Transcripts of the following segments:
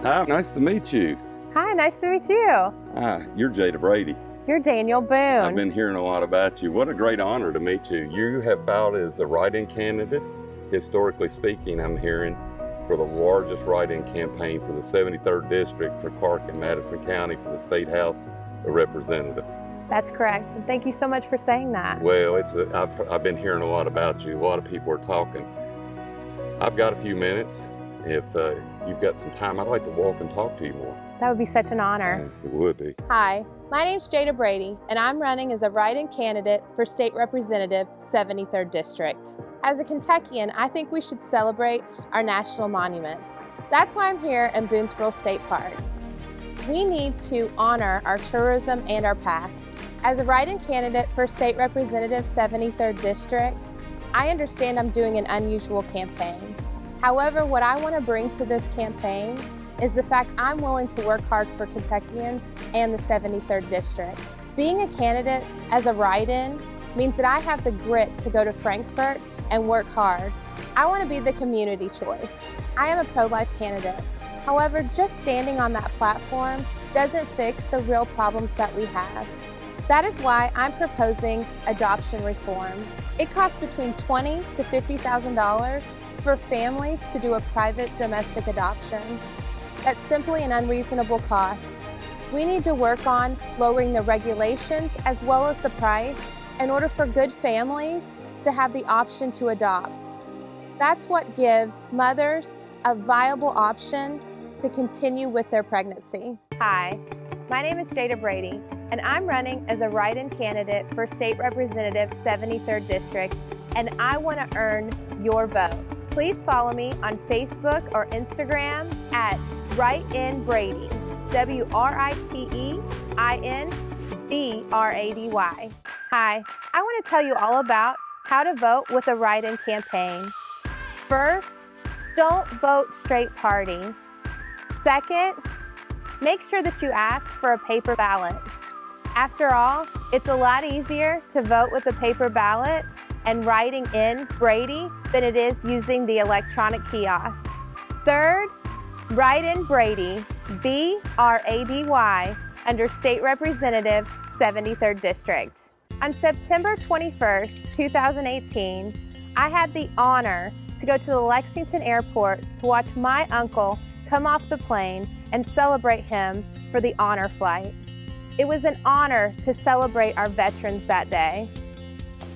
Hi, nice to meet you. Hi, nice to meet you. Hi, you're Jada Brady. You're Daniel Boone. I've been hearing a lot about you. What a great honor to meet you. You have filed as a write-in candidate. Historically speaking, I'm hearing, for the largest write-in campaign for the 73rd District for Clark and Madison County for the State House of Representatives. That's correct. And thank you so much for saying that. Well, I've been hearing a lot about you. A lot of people are talking. I've got a few minutes. If you've got some time, I'd like to walk and talk to you more. That would be such an honor. It would be. Hi, my name's Jada Brady, and I'm running as a write-in candidate for State Representative 73rd District. As a Kentuckian, I think we should celebrate our national monuments. That's why I'm here in Boonesboro State Park. We need to honor our tourism and our past. As a write-in candidate for State Representative 73rd District, I understand I'm doing an unusual campaign. However, what I want to bring to this campaign is the fact I'm willing to work hard for Kentuckians and the 73rd District. Being a candidate as a write-in means that I have the grit to go to Frankfort and work hard. I want to be the community choice. I am a pro-life candidate. However, just standing on that platform doesn't fix the real problems that we have. That is why I'm proposing adoption reform. It costs between $20,000 to $50,000 for families to do a private domestic adoption. That's simply an unreasonable cost. We need to work on lowering the regulations as well as the price in order for good families to have the option to adopt. That's what gives mothers a viable option to continue with their pregnancy. Hi, my name is Jada Brady, and I'm running as a write-in candidate for State Representative 73rd District, and I want to earn your vote. Please follow me on Facebook or Instagram at WriteInBrady, WriteInBrady. Hi, I want to tell you all about how to vote with a write-in campaign. First, don't vote straight party. Second, make sure that you ask for a paper ballot. After all, it's a lot easier to vote with a paper ballot and writing in Brady than it is using the electronic kiosk. Third, write in Brady, B-R-A-D-Y, under State Representative 73rd District. On September 21st, 2018, I had the honor to go to the Lexington Airport to watch my uncle come off the plane and celebrate him for the honor flight. It was an honor to celebrate our veterans that day.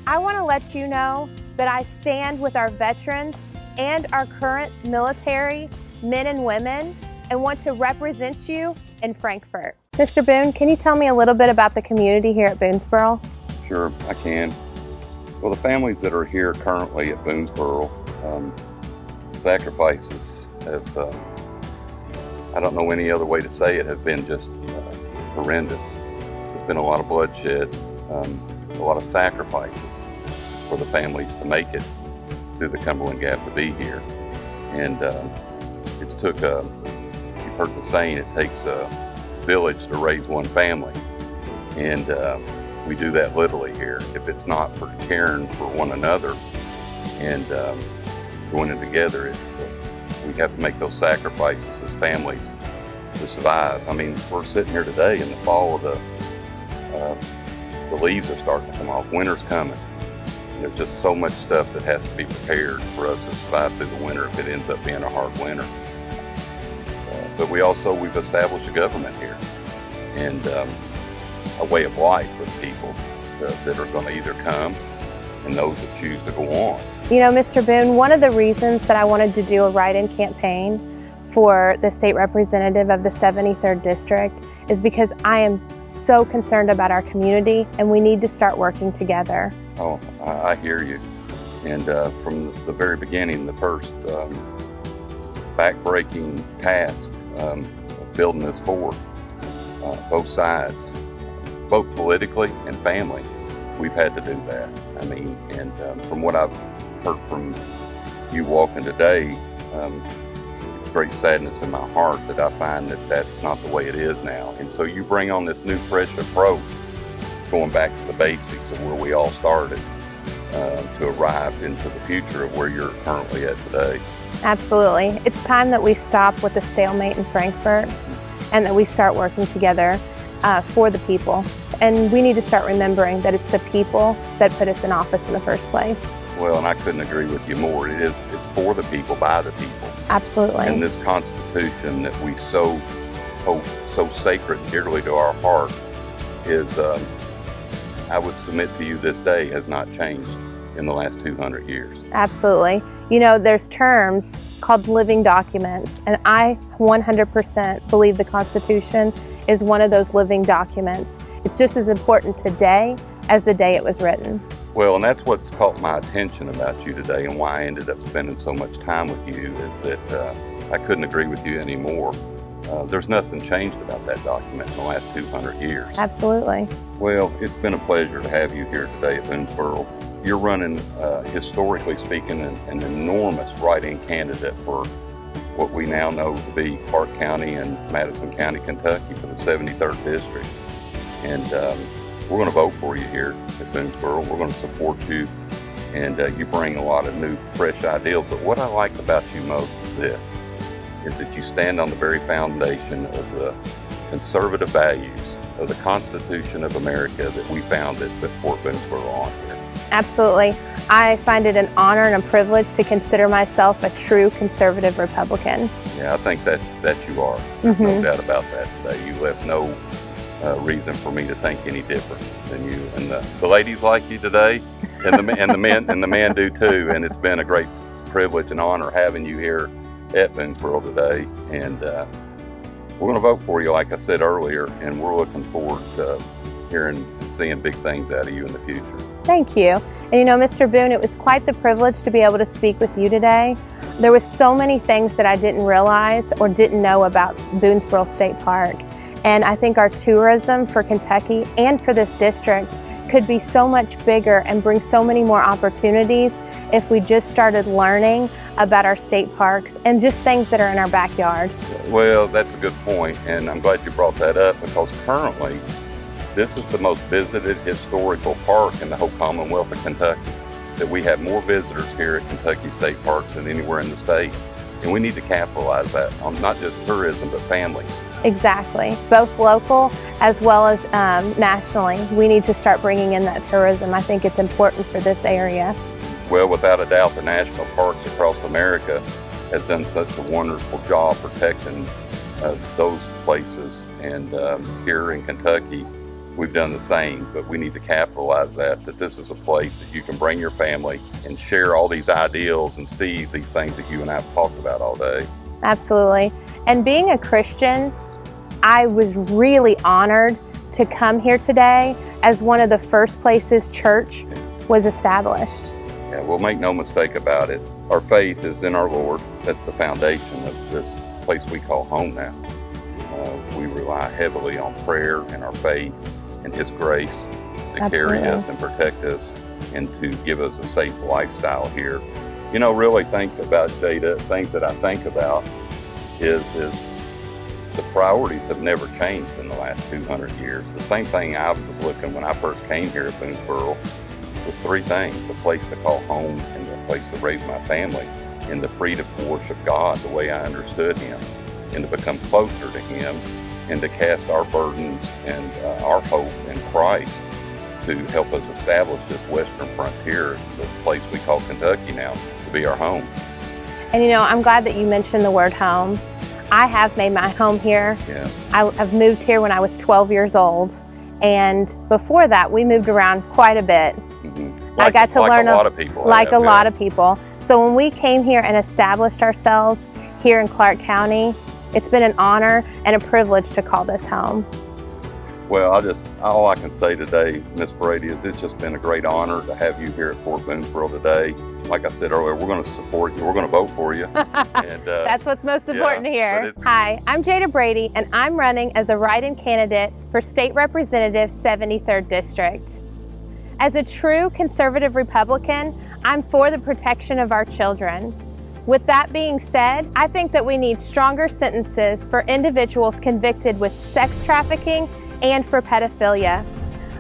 I want to let you know that I stand with our veterans and our current military men and women and want to represent you in Frankfort. Mr. Boone, can you tell me a little bit about the community here at Boonesboro? Sure, I can. Well, the families that are here currently at Boonesboro, sacrifices have, I don't know any other way to say it, have been just horrendous. There's been a lot of bloodshed, a lot of sacrifices for the families to make it through the Cumberland Gap to be here. And it's took you've heard the saying, it takes a village to raise one family. And we do that literally here. If it's not for caring for one another and joining together, we have to make those sacrifices as families to survive. I mean, we're sitting here today in the fall of the leaves are starting to come off. Winter's coming. There's just so much stuff that has to be prepared for us to survive through the winter if it ends up being a hard winter. But we've established a government here and a way of life for the people that are going to either come and those that choose to go on. You know, Mr. Boone, one of the reasons that I wanted to do a write-in campaign for the state representative of the 73rd District is because I am so concerned about our community and we need to start working together. Oh, I hear you. And from the very beginning, the first back-breaking task of building this fort, both sides, both politically and family, we've had to do that. I mean, and from what I've heard from you walking today, it's great sadness in my heart that I find that that's not the way it is now. And so you bring on this new, fresh approach, going back to the basics of where we all started, to arrive into the future of where you're currently at today. Absolutely. It's time that we stop with the stalemate in Frankfurt and that we start working together for the people. And we need to start remembering that it's the people that put us in office in the first place. Well, and I couldn't agree with you more. It's for the people, by the people. Absolutely. And this Constitution that we so hold so sacred and dearly to our heart is, I would submit to you this day, has not changed in the last 200 years. Absolutely. You know, there's terms called living documents, and I 100% believe the Constitution is one of those living documents. It's just as important today as the day it was written. Well, and that's what's caught my attention about you today, and why I ended up spending so much time with you, is that I couldn't agree with you anymore. There's nothing changed about that document in the last 200 years. Absolutely. Well, it's been a pleasure to have you here today at Boonesboro. You're running, historically speaking, an enormous write-in candidate for what we now know to be Clark County and Madison County, Kentucky, for the 73rd District. And we're going to vote for you here at Boonesboro. We're going to support you, and you bring a lot of new, fresh ideas. But what I like about you most is this, is that you stand on the very foundation of the conservative values of the Constitution of America that we founded at Fort Boonesboro on here. Absolutely. I find it an honor and a privilege to consider myself a true conservative Republican. Yeah, I think that you are. There's no doubt about that today. You left no reason for me to think any different than you. And the ladies like you today, and the men do too. And it's been a great privilege and honor having you here at Boonesboro today. And we're going to vote for you, like I said earlier, and we're looking forward to hearing and seeing big things out of you in the future. Thank you. And you know, Mr. Boone, it was quite the privilege to be able to speak with you today. There was so many things that I didn't realize or didn't know about Boonesboro State Park. And I think our tourism for Kentucky and for this district could be so much bigger and bring so many more opportunities if we just started learning about our state parks and just things that are in our backyard. Well, that's a good point, and I'm glad you brought that up, because currently this is the most visited historical park in the whole Commonwealth of Kentucky. That we have more visitors here at Kentucky State Parks than anywhere in the state. And we need to capitalize that on not just tourism, but families. Exactly. Both local as well as nationally. We need to start bringing in that tourism. I think it's important for this area. Well, without a doubt, the national parks across America has done such a wonderful job protecting those places. And here in Kentucky, we've done the same, but we need to capitalize that this is a place that you can bring your family and share all these ideals and see these things that you and I have talked about all day. Absolutely. And being a Christian, I was really honored to come here today as one of the first places church was established. Yeah, we'll make no mistake about it. Our faith is in our Lord. That's the foundation of this place we call home now. We rely heavily on prayer and our faith and His grace to carry us and protect us and to give us a safe lifestyle here. You know, really think about, Jada, things that I think about is the priorities have never changed in the last 200 years. The same thing I was looking when I first came here at Boonesboro was three things: a place to call home, and a place to raise my family, and the freedom to worship God the way I understood Him, and to become closer to Him, and to cast our burdens and our hope in Christ to help us establish this western frontier, this place we call Kentucky now, to be our home. And you know, I'm glad that you mentioned the word home. I have made my home here. Yeah. I've moved here when I was 12 years old. And before that, we moved around quite a bit. I got to learn a lot of people. Like a lot of people. So when we came here and established ourselves here in Clark County, it's been an honor and a privilege to call this home. Well, all I can say today, Ms. Brady, is it's just been a great honor to have you here at Fort Boonesboro today. Like I said earlier, we're going to support you. We're going to vote for you. And, that's what's most important to hear. Hi, I'm Jada Brady, and I'm running as a write-in candidate for State Representative 73rd District. As a true conservative Republican, I'm for the protection of our children. With that being said, I think that we need stronger sentences for individuals convicted with sex trafficking and for pedophilia.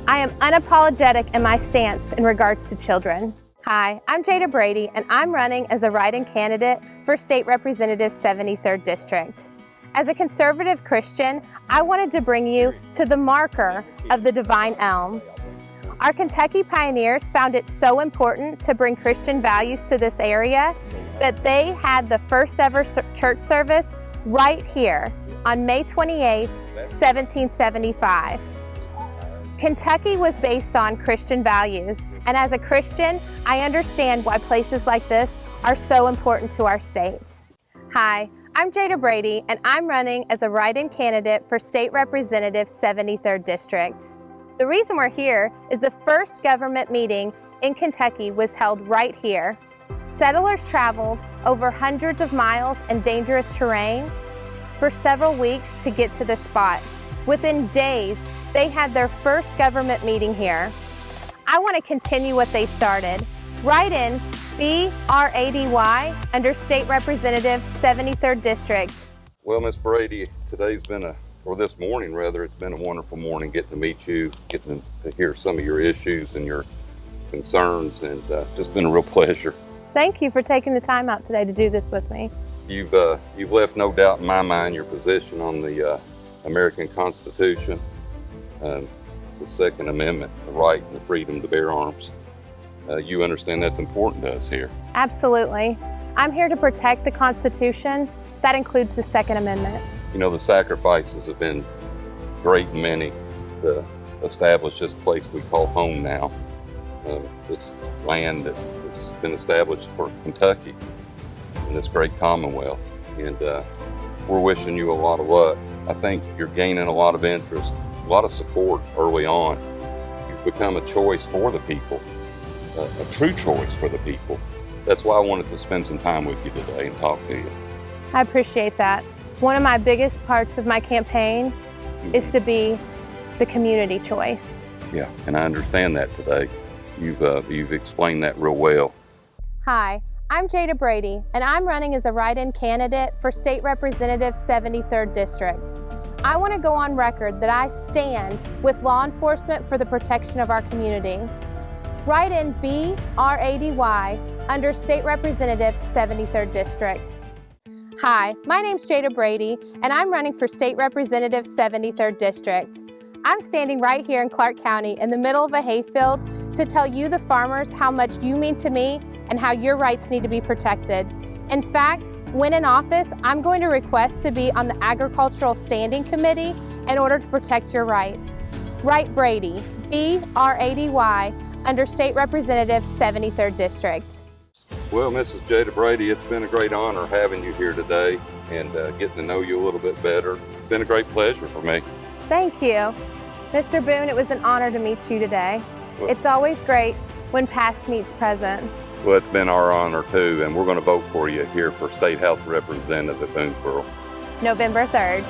I am unapologetic in my stance in regards to children. Hi, I'm Jada Brady, and I'm running as a write-in candidate for State Representative 73rd District. As a conservative Christian, I wanted to bring you to the marker of the divine elm. Our Kentucky pioneers found it so important to bring Christian values to this area that they had the first ever church service right here on May 28, 1775. Kentucky was based on Christian values, and as a Christian, I understand why places like this are so important to our state. Hi, I'm Jada Brady, and I'm running as a write-in candidate for State Representative 73rd District. The reason we're here is the first government meeting in Kentucky was held right here. Settlers traveled over hundreds of miles in dangerous terrain for several weeks to get to this spot. Within days, they had their first government meeting here. I want to continue what they started. Write in BRADY under State Representative 73rd District. Well, Miss Brady, this morning rather, it's been a wonderful morning getting to meet you, getting to hear some of your issues and your concerns, and just been a real pleasure. Thank you for taking the time out today to do this with me. You've left no doubt in my mind your position on the American Constitution, the Second Amendment, the right and the freedom to bear arms. You understand that's important to us here. Absolutely. I'm here to protect the Constitution. That includes the Second Amendment. You know, the sacrifices have been great and many to establish this place we call home now. This land that has been established for Kentucky in this great Commonwealth. And we're wishing you a lot of luck. I think you're gaining a lot of interest, a lot of support early on. You've become a choice for the people, a true choice for the people. That's why I wanted to spend some time with you today and talk to you. I appreciate that. One of my biggest parts of my campaign is to be the community choice. Yeah, and I understand that today. You've explained that real well. Hi, I'm Jada Brady, and I'm running as a write-in candidate for State Representative 73rd District. I want to go on record that I stand with law enforcement for the protection of our community. Write in BRADY under State Representative 73rd District. Hi, my name's Jada Brady, and I'm running for State Representative 73rd District. I'm standing right here in Clark County in the middle of a hayfield to tell you, the farmers, how much you mean to me and how your rights need to be protected. In fact, when in office, I'm going to request to be on the Agricultural Standing Committee in order to protect your rights. Write Brady, BRADY, under State Representative 73rd District. Well, Mrs. Jada Brady, it's been a great honor having you here today and getting to know you a little bit better. It's been a great pleasure for me. Thank you. Mr. Boone, it was an honor to meet you today. It's always great when past meets present. Well, it's been our honor too, and we're going to vote for you here for State House Representative at Boonesboro. November 3rd.